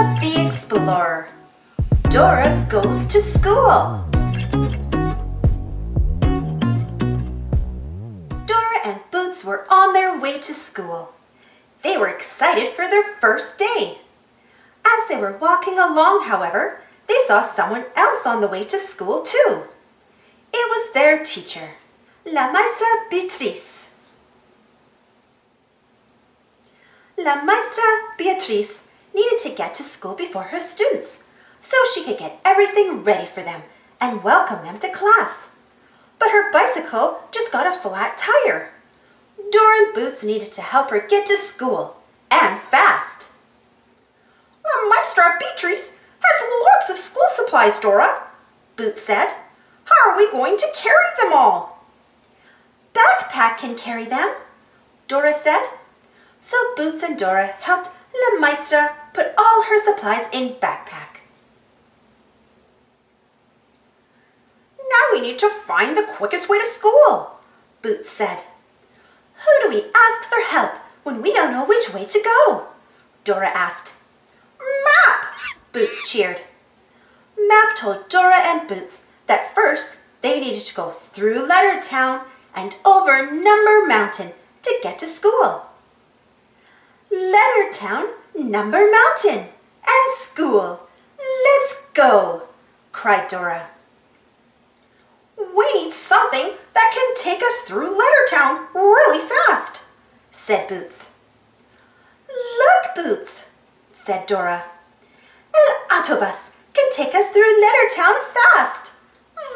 Dora the Explorer. Dora goes to school. Dora and Boots were on their way to school. They were excited for their first day. As they were walking along, however, they saw someone else on the way to school too. It was their teacher, La Maestra Beatriz. La Maestra Beatriz needed to get to school before her students so she could get everything ready for them and welcome them to class. But her bicycle just got a flat tire. Dora and Boots needed to help her get to school, and fast. La Maestra Beatriz has lots of school supplies, Dora, Boots said. How are we going to carry them all? Backpack can carry them, Dora said. So Boots and Dora helped La Maestra put all her supplies in backpack. Now we need to find the quickest way to school, Boots said. Who do we ask for help when we don't know which way to go? Dora asked. Map, Boots cheered. Map told Dora and Boots that first they needed to go through Letter Town and over Number Mountain to get to school. Letter Town, Number Mountain, and school. Let's go, cried Dora. We need something that can take us through Letter Town really fast, said Boots. Look, Boots, said Dora. El autobus can take us through Letter Town fast.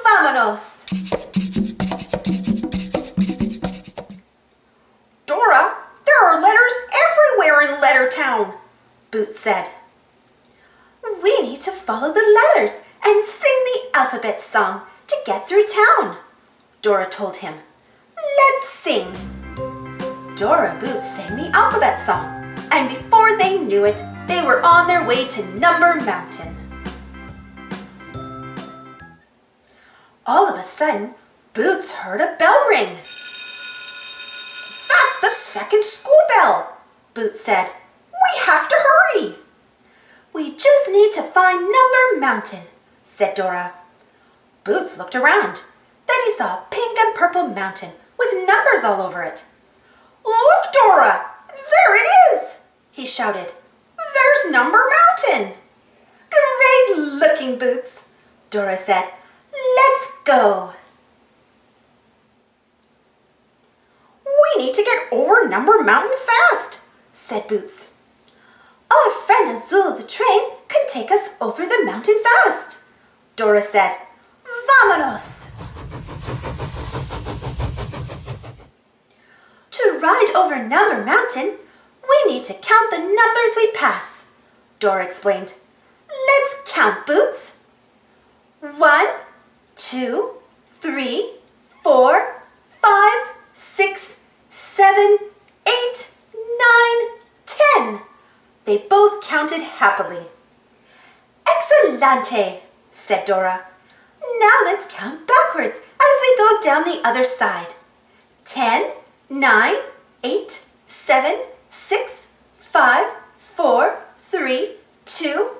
Vámonos! Dora, there are letters everywhere in Letter Town, Boots said. We need to follow the letters and sing the alphabet song to get through town, Dora told him. Let's sing. Dora and Boots sang the alphabet song, and before they knew it, they were on their way to Number Mountain. All of a sudden, Boots heard a bell ring. That's the second school bell, Boots said. We have to hurry. We just need to find Number Mountain, said Dora. Boots looked around. Then he saw a pink and purple mountain with numbers all over it. Look, Dora! There it is! He shouted. There's Number Mountain! Great looking, Boots, Dora said. Let's go. We need to get over Number Mountain fast, said Boots. Our friend Azul the train can take us over the mountain fast, Dora said. Vámonos! To ride over Number Mountain, we need to count the numbers we pass, Dora explained. Let's count, Boots. 1, 2, 3, 4, 5, 6, 7, 8, 9, 10. They both counted happily. Excelente, said Dora. Now let's count backwards as we go down the other side. 10, 9, 8, 7, 6, 5, 4, 3, 2,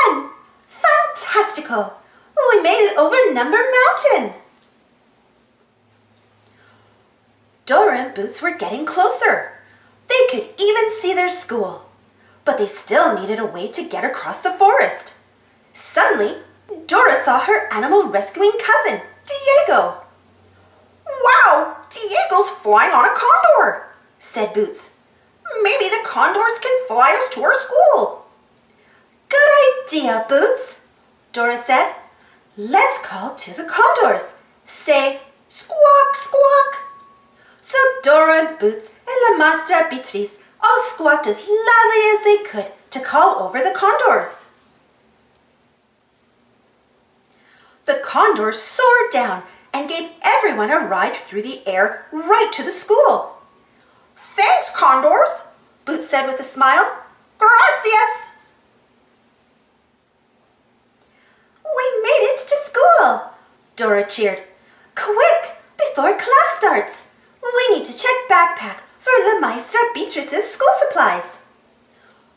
1. Fantastico! We made it over Number Mountain. Dora and Boots were getting closer. They could even see their school, but they still needed a way to get across the forest. Suddenly, Dora saw her animal rescuing cousin, Diego. Wow, Diego's flying on a condor, said Boots. Maybe the condors can fly us to our school. Good idea, Boots, Dora said. Let's call to the condors. Say, squawk, squawk. So Dora and Boots and La Maestra Beatriz all squawked as loudly as they could to call over the condors. The condors soared down and gave everyone a ride through the air right to the school. Thanks, condors, Boots said with a smile. Gracias. We made it to school, Dora cheered. Quick, before class starts. We need to check backpack for La Maestra Beatriz's school supplies.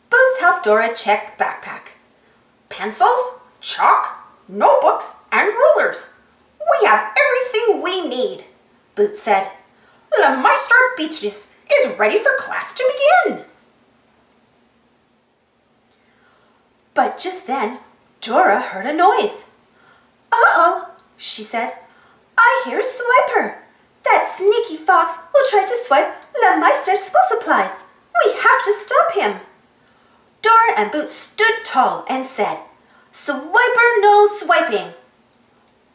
Boots helped Dora check backpack. pencils, chalk, notebooks, and rulers. We have everything we need, Boots said. La Maestra Beatrice is ready for class to begin. But just then, Dora heard a noise. Uh-oh, she said. I hear Swiper. That sneaky fox will try to swipe La Meister's school supplies. We have to stop him. Dora and Boots stood tall and said, Swiper no swiping.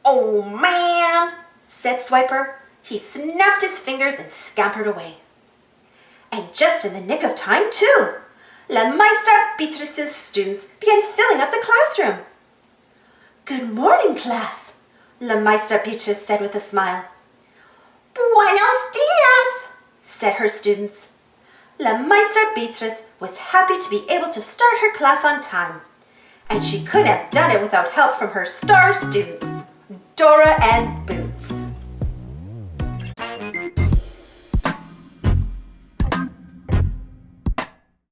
Oh man, said Swiper. He snapped his fingers and scampered away. And just in the nick of time, too, La Maestra Beatrice's students began filling up the classroom. Good morning, class, La Maestra Beatrice said with a smile. Buenos dias, said her students. La Maestra Beatrice was happy to be able to start her class on time, and she couldn't have done it without help from her star students, Dora and